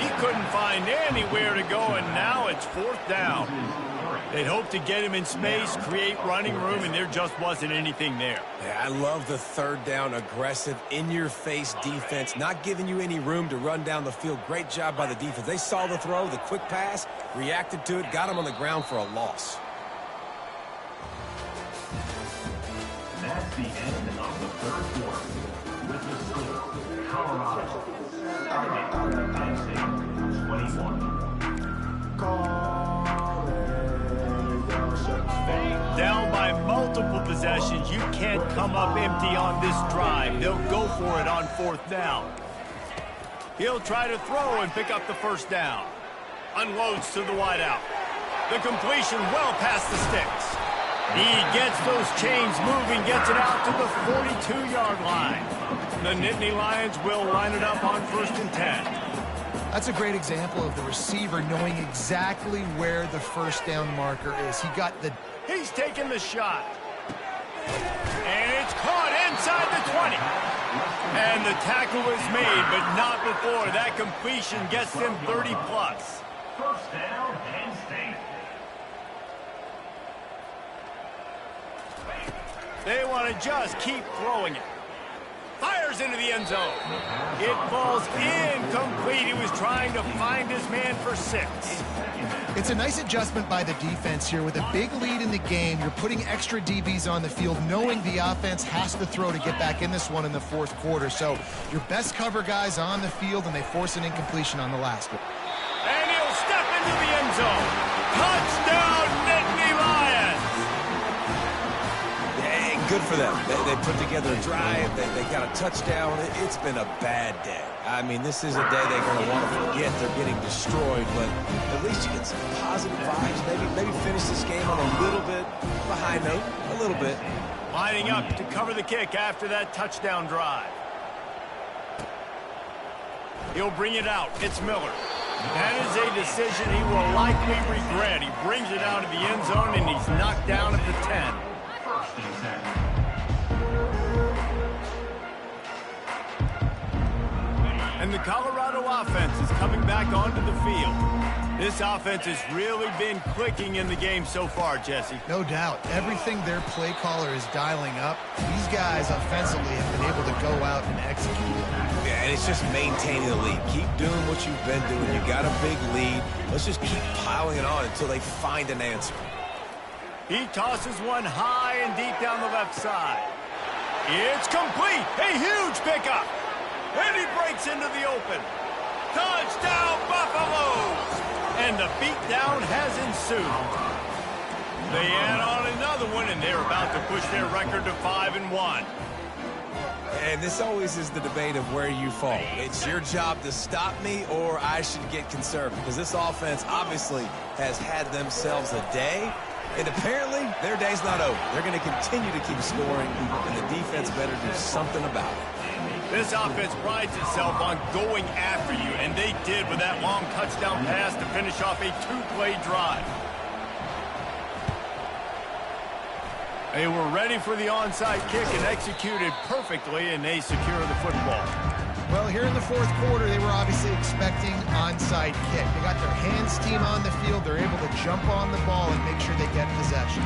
He couldn't find anywhere to go, and now it's 4th down. They'd hoped to get him in space, create running room, and there just wasn't anything there. Yeah, I love the 3rd down, aggressive, in-your-face defense, not giving you any room to run down the field. Great job by the defense. They saw the throw, the quick pass, reacted to it, got him on the ground for a loss. That's the end of the 3rd quarter. With the score, Colorado, Penn State, 21. Down by multiple possessions. You can't come up empty on this drive. They'll go for it on 4th down. He'll try to throw and pick up the 1st down. Unloads to the wideout. The completion well past the sticks. He gets those chains moving, gets it out to the 42-yard line. The Nittany Lions will line it up on 1st and 10. That's a great example of the receiver knowing exactly where the first down marker is. He's taking the shot. And it's caught inside the 20. And the tackle is made, but not before. That completion gets them 30+. First down, Penn State. They want to just keep throwing it. Fires into the end zone. It falls incomplete. He was trying to find his man for 6. It's a nice adjustment by the defense here. With a big lead in the game, you're putting extra DBs on the field, knowing the offense has to throw to get back in this one in the fourth quarter. So your best cover guys on the field, and they force an incompletion on the last one. And he'll step into the end zone. Touchdown, Nittany Lions! Hey, good for them. They put together a drive. They got a touchdown. It's been a bad day. I mean, this is a day they're going to want to forget. They're getting destroyed, but at least you get some positive vibes. Maybe finish this game on a little bit of a high note, a little bit. Lining up to cover the kick after that touchdown drive. He'll bring it out. It's Miller. That is a decision he will likely regret. He brings it out of the end zone, and he's knocked down at the 10. First and 10. And the Colorado offense is coming back onto the field. This offense has really been clicking in the game so far, Jesse. No doubt. Everything their play caller is dialing up, these guys offensively have been able to go out and execute. Yeah, and it's just maintaining the lead. Keep doing what you've been doing. You got a big lead. Let's just keep piling it on until they find an answer. He tosses one high and deep down the left side. It's complete. A huge pickup. And he breaks into the open. Touchdown, Buffaloes! And the beatdown has ensued. They add on another one, and they're about to push their record to 5-1. And this always is the debate of where you fall. It's your job to stop me, or I should get conservative. Because this offense obviously has had themselves a day. And apparently, their day's not over. They're going to continue to keep scoring, and the defense better do something about it. This offense prides itself on going after you, and they did with that long touchdown pass to finish off a 2-play drive. They were ready for the onside kick and executed perfectly, and they secure the football. Well, here in the fourth quarter, they were obviously expecting onside kick. They got their hands team on the field. They're able to jump on the ball and make sure they get possession.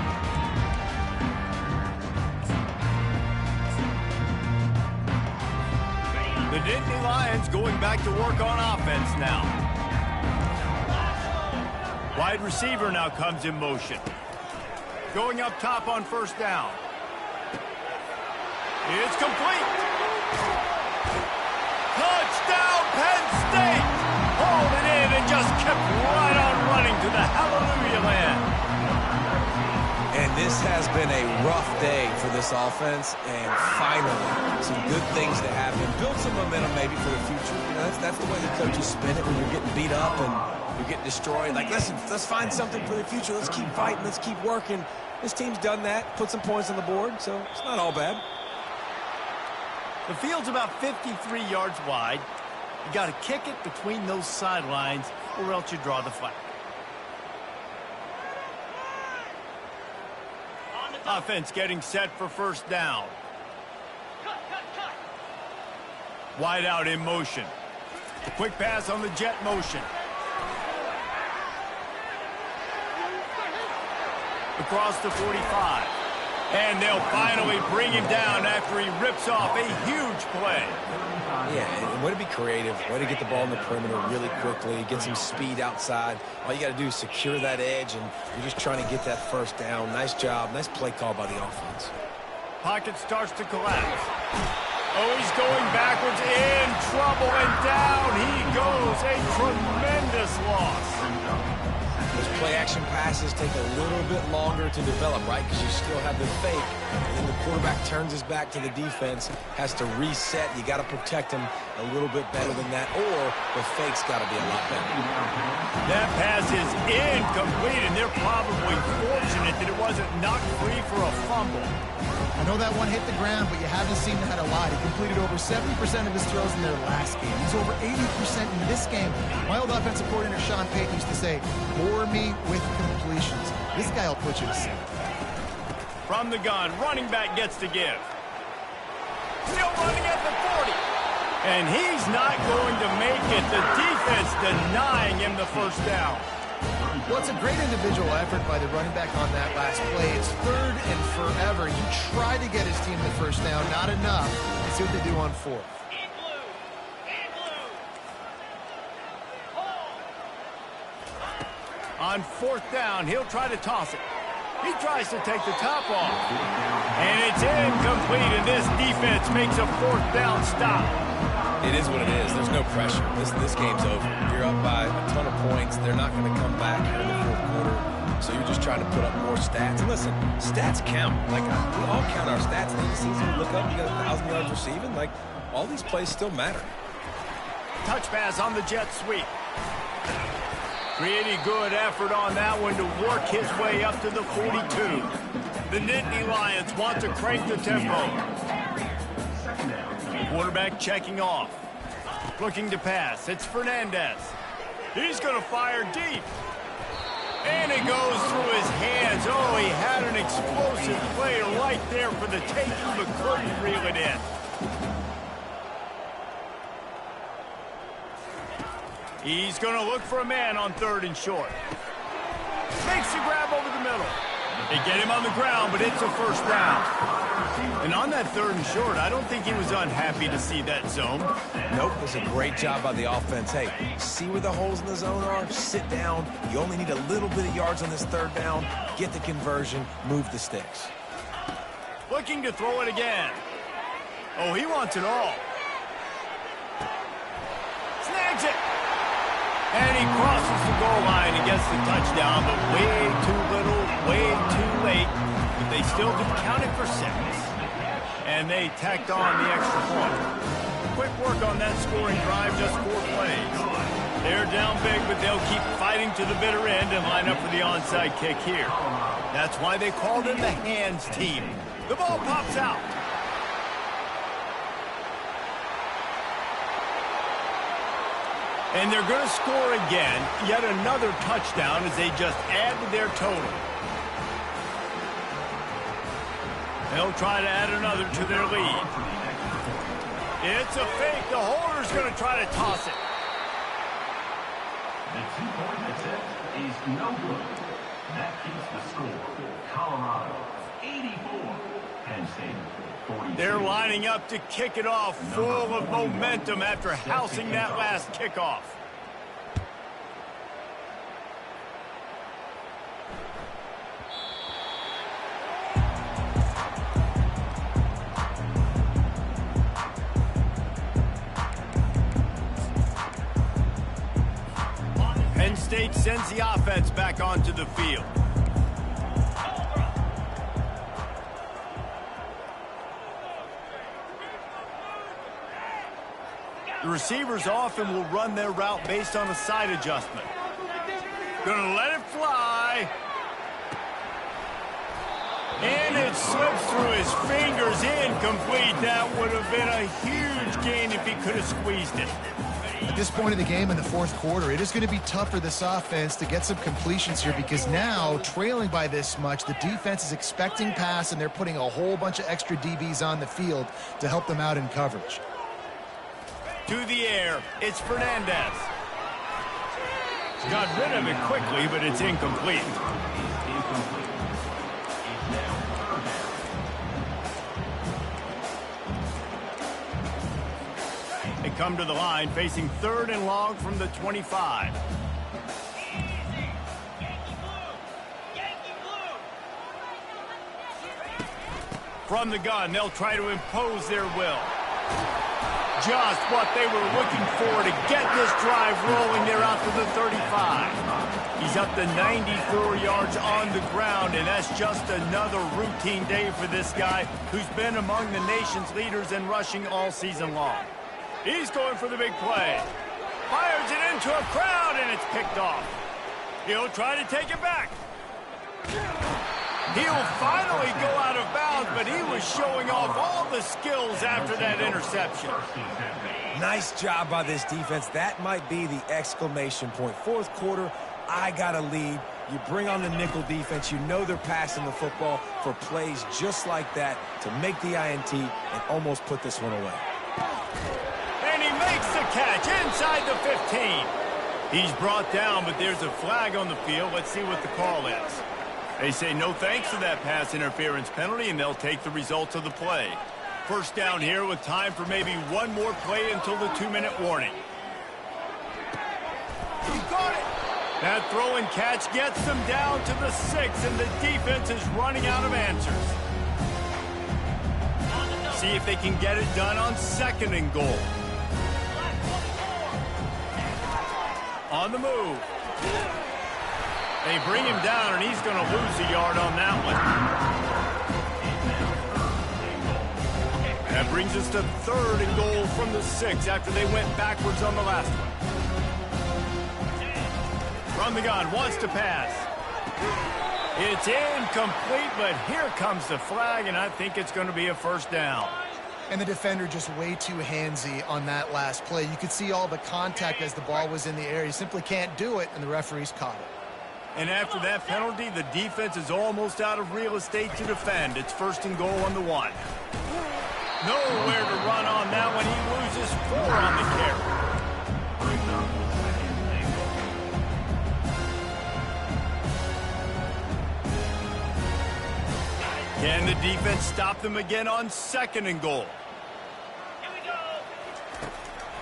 The Nittany Lions going back to work on offense now. Wide receiver now comes in motion. Going up top on first down. It's complete. Touchdown, Penn State! Hauled it in and just kept right on running to the hallelujah land. And this has been a rough day for this offense, and finally, some good things to happen. Build some momentum maybe for the future. You know, that's the way the coaches spin it when you're getting beat up and you're getting destroyed. Like, listen, let's find something for the future. Let's keep fighting. Let's keep working. This team's done that, put some points on the board, so it's not all bad. The field's about 53 yards wide. You got to kick it between those sidelines, or else you draw the flag. Offense getting set for first down. Wide out in motion. Quick pass on the jet motion. Across the 45. And they'll finally bring him down after he rips off a huge play. Yeah, and way to be creative, way to get the ball in the perimeter really quickly, get some speed outside. All you got to do is secure that edge, and you're just trying to get that first down. Nice job, nice play call by the offense. Pocket starts to collapse. Oh, he's going backwards, in trouble, and down he goes. A tremendous loss. Those play-action passes take a little bit longer to develop, right? Because you still have the fake, and then the quarterback turns his back to the defense, has to reset. You got to protect him a little bit better than that, or the fake's got to be a lot better. That pass is incomplete, and they're probably fortunate that it wasn't knocked free for a fumble. I know that one hit the ground, but you haven't seen that a lot. He completed over 70% of his throws in their last game. He's over 80% in this game. My old offensive coordinator, Sean Payton, used to say, bore me with completions. This guy will put you to sleep. From the gun, running back gets to give. Still running at the 40. And he's not going to make it. The defense denying him the first down. Well, it's a great individual effort by the running back on that last play. It's third and forever. You try to get his team the first down. Not enough. Let's see what they do on fourth. On fourth down, he'll try to toss it. He tries to take the top off. And it's incomplete, and this defense makes a fourth down stop. It is what it is. There's no pressure. This game's over. You're up by a ton of points. They're not going to come back here in the fourth quarter. So you're just trying to put up more stats. And listen, stats count. Like, we all count our stats. In the season, you look up, you got 1,000 yards receiving. Like, all these plays still matter. Touch pass on the jet sweep. Pretty good effort on that one to work his way up to the 42. The Nittany Lions want to crank the tempo. Quarterback checking off. Looking to pass. It's Fernandez. He's going to fire deep. And it goes through his hands. Oh, he had an explosive play right there for the taking, but couldn't reel it in. He's going to look for a man on third and short. Makes the grab over the middle. They get him on the ground, but it's a first down. And on that third and short, I don't think he was unhappy to see that zone. Nope, it was a great job by the offense. Hey, see where the holes in the zone are? Sit down. You only need a little bit of yards on this third down. Get the conversion. Move the sticks. Looking to throw it again. Oh, he wants it all. Snags it. And he crosses the goal line and gets the touchdown, but way too little, way too late. But they still do count it for 6. And they tacked on the extra point. Quick work on that scoring drive, just 4 plays. They're down big, but they'll keep fighting to the bitter end and line up for the onside kick here. That's why they call them the hands team. The ball pops out. And they're going to score again, yet another touchdown as they just add to their total. They'll try to add another to their lead. It's a fake. The holder's going to try to toss it. The 2-point attempt is no good. That keeps the score. Colorado, 84. Penn State, 42. They're lining up to kick it off, full of momentum after housing that last kickoff. Penn State sends the offense back onto the field. The receivers often will run their route based on a side adjustment. Gonna let it fly. And it slips through his fingers, incomplete. That would have been a huge gain if he could have squeezed it. At this point of the game in the fourth quarter, it is going to be tough for this offense to get some completions here because now, trailing by this much, the defense is expecting pass, and they're putting a whole bunch of extra DBs on the field to help them out in coverage. To the air, it's Fernandez. Got rid of it quickly, but it's incomplete. They come to the line, facing third and long from the 25. From the gun, they'll try to impose their will. Just what they were looking for to get this drive rolling there out to the 35. He's up to 94 yards on the ground, and that's just another routine day for this guy who's been among the nation's leaders in rushing all season long. He's going for the big play. Fires it into a crowd, and it's picked off. He'll try to take it back. He'll finally go out of bounds, but he was showing off all the skills after that interception. Nice job by this defense. That might be the exclamation point. Fourth quarter, I got a lead. You bring on the nickel defense. You know they're passing the football for plays just like that to make the INT and almost put this one away. And he makes the catch inside the 15. He's brought down, but there's a flag on the field. Let's see what the call is. They say no thanks to that pass interference penalty, and they'll take the results of the play. First down here with time for maybe one more play until the 2-minute warning. He got it. That throw and catch gets them down to the 6, and the defense is running out of answers. See if they can get it done on 2nd and goal. On the move. They bring him down, and he's going to lose a yard on that one. That brings us to 3rd and goal from the 6 after they went backwards on the last one. From the gun, wants to pass. It's incomplete, but here comes the flag, and I think it's going to be a first down. And the defender just way too handsy on that last play. You could see all the contact as the ball was in the air. He simply can't do it, and the referees caught it. And after that penalty, the defense is almost out of real estate to defend. It's 1st and goal on the 1. Nowhere to run on that one. He loses 4 on the carry. Can the defense stop them again on 2nd and goal? Here we go.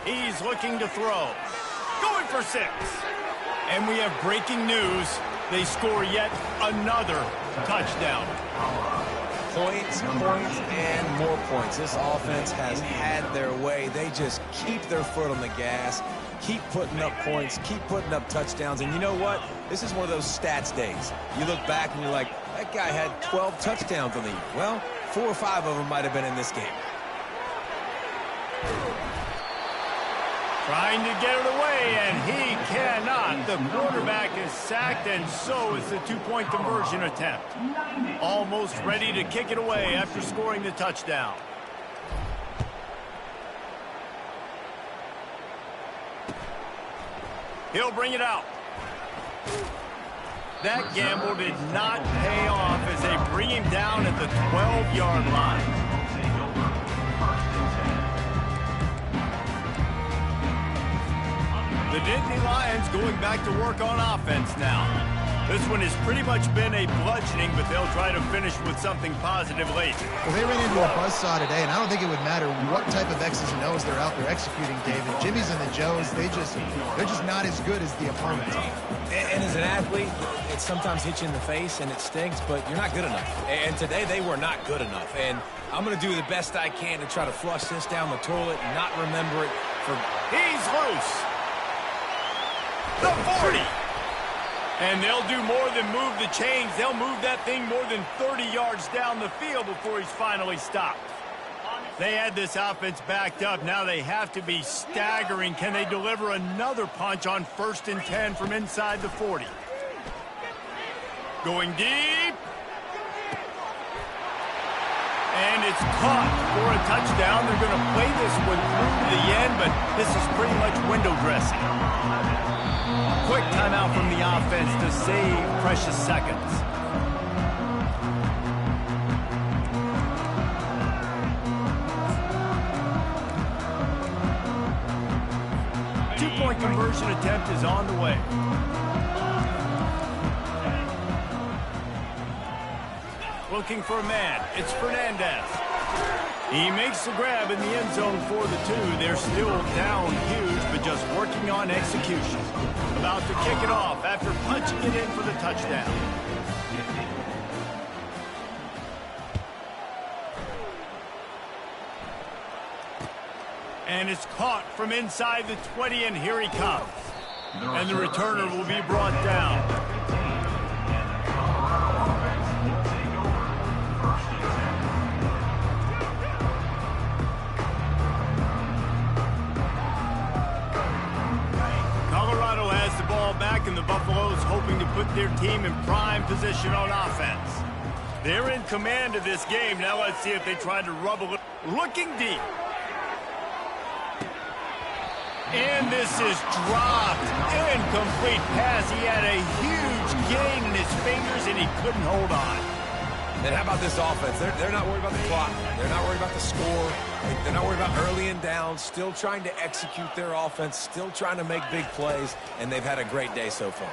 He's looking to throw. Going for 6. And we have breaking news. They score yet another touchdown. Points, and more points. This offense has had their way. They just keep their foot on the gas, keep putting up points, keep putting up touchdowns. And you know what? This is one of those stats days. You look back and you're like, that guy had 12 touchdowns on the year. Well, 4 or 5 of them might have been in this game. Trying to get it away, and he cannot. The quarterback is sacked, and so is the 2-point conversion attempt. Almost ready to kick it away after scoring the touchdown. He'll bring it out. That gamble did not pay off as they bring him down at the 12-yard line. The Nittany Lions going back to work on offense now. This one has pretty much been a bludgeoning, but they'll try to finish with something positive late. Well, they ran into a buzzsaw today, and I don't think it would matter what type of X's and O's they're out there executing, David. Jimmy's and the Joes, they're just not as good as the opponent. And as an athlete, it sometimes hits you in the face, and it stinks, but you're not good enough. And today, they were not good enough. And I'm going to do the best I can to try to flush this down the toilet and not remember it for... He's loose. The 40. And they'll do more than move the chains. They'll move that thing more than 30 yards down the field before he's finally stopped. They had this offense backed up. Now they have to be staggering. Can they deliver another punch on 1st and 10 from inside the 40? Going deep. And it's caught for a touchdown. They're going to play this one through to the end, but this is pretty much window dressing. Quick timeout from the offense to save precious seconds. Two-point conversion attempt is on the way. Looking for a man. It's Fernandez. He makes the grab in the end zone for the 2. They're still down huge, but just working on execution. About to kick it off after punching it in for the touchdown. And it's caught from inside the 20, and here he comes. And the returner will be brought down. And the Buffaloes hoping to put their team in prime position on offense. They're in command of this game. Now let's see if they try to rub a little. Looking deep. And this is dropped. Incomplete pass. He had a huge gain in his fingers, and he couldn't hold on. And how about this offense? They're not worried about the clock. They're not worried about the score. They're not worried about early and down. Still trying to execute their offense. Still trying to make big plays. And they've had a great day so far.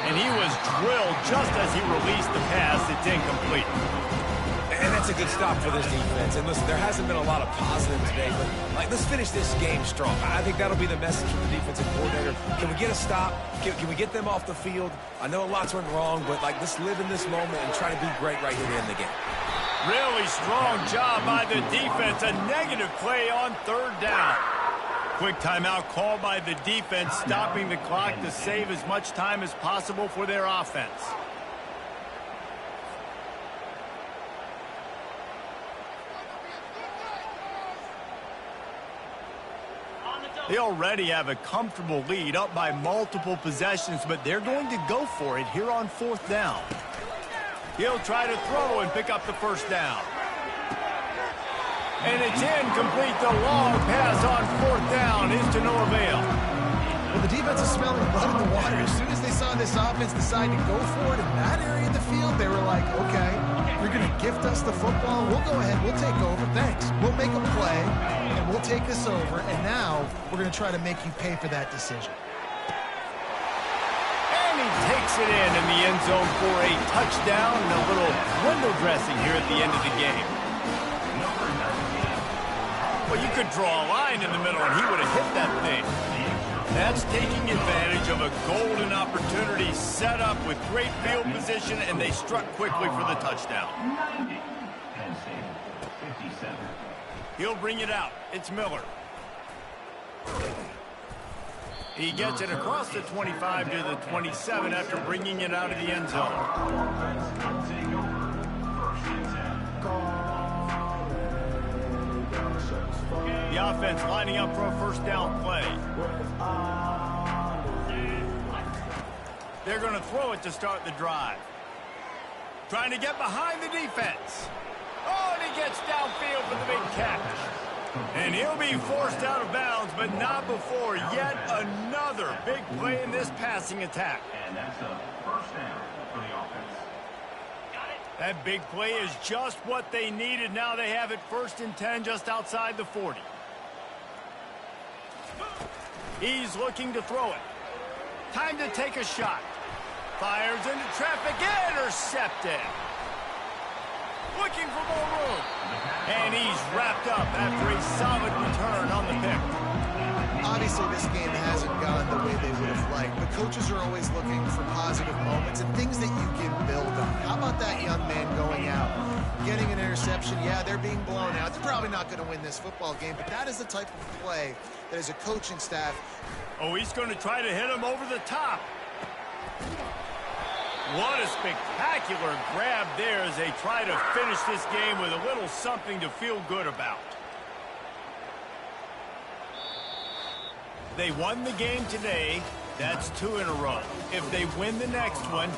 And he was drilled just as he released the pass. It's incomplete. And that's a good stop for this defense. And listen, there hasn't been a lot of positive today, but let's finish this game strong. I think that'll be the message from the defensive coordinator. Can we get a stop? Can we get them off the field? I know lots went wrong, but let's live in this moment and try to be great right here to end the game. Really strong job by the defense. A negative play on third down. Quick timeout called by the defense, stopping the clock to save as much time as possible for their offense. They already have a comfortable lead, up by multiple possessions, but they're going to go for it here on fourth down. He'll try to throw and pick up the first down. And it's incomplete. The long pass on fourth down is to no avail. Well, the defense is smelling blood in the water. As soon as they saw this offense decide to go for it in that area of the field, they were like, okay, you're going to gift us the football. We'll go ahead. We'll take over. Thanks. We'll make a play, and we'll take this over. And now we're going to try to make you pay for that decision. And he takes it in the end zone for a touchdown and a little window dressing here at the end of the game. Well, you could draw a line in the middle, and he would have hit that thing. That's taking advantage of a golden opportunity set up with great field position, and they struck quickly for the touchdown. Penn State, 57. He'll bring it out. It's Miller. He gets it across the 25 to the 27 after bringing it out of the end zone. The offense lining up for a first down play. They're going to throw it to start the drive. Trying to get behind the defense. Oh, and he gets downfield for the big catch. And he'll be forced out of bounds, but not before yet another big play in this passing attack. And that's a first down for the offense. That big play is just what they needed. Now they have it 1st and 10 just outside the 40. He's looking to throw it. Time to take a shot. Fires into traffic. Intercepted. Looking for more room. And he's wrapped up after a solid return on the pick. Obviously, this game hasn't gone the way they would have liked, but coaches are always looking for positive moments and things that you can build on. How about that young man going out, getting an interception? Yeah, they're being blown out. They're probably not going to win this football game, but that is the type of play that as a coaching staff. Oh, he's going to try to hit him over the top. What a spectacular grab there as they try to finish this game with a little something to feel good about. They won the game today. That's 2 in a row. If they win the next one,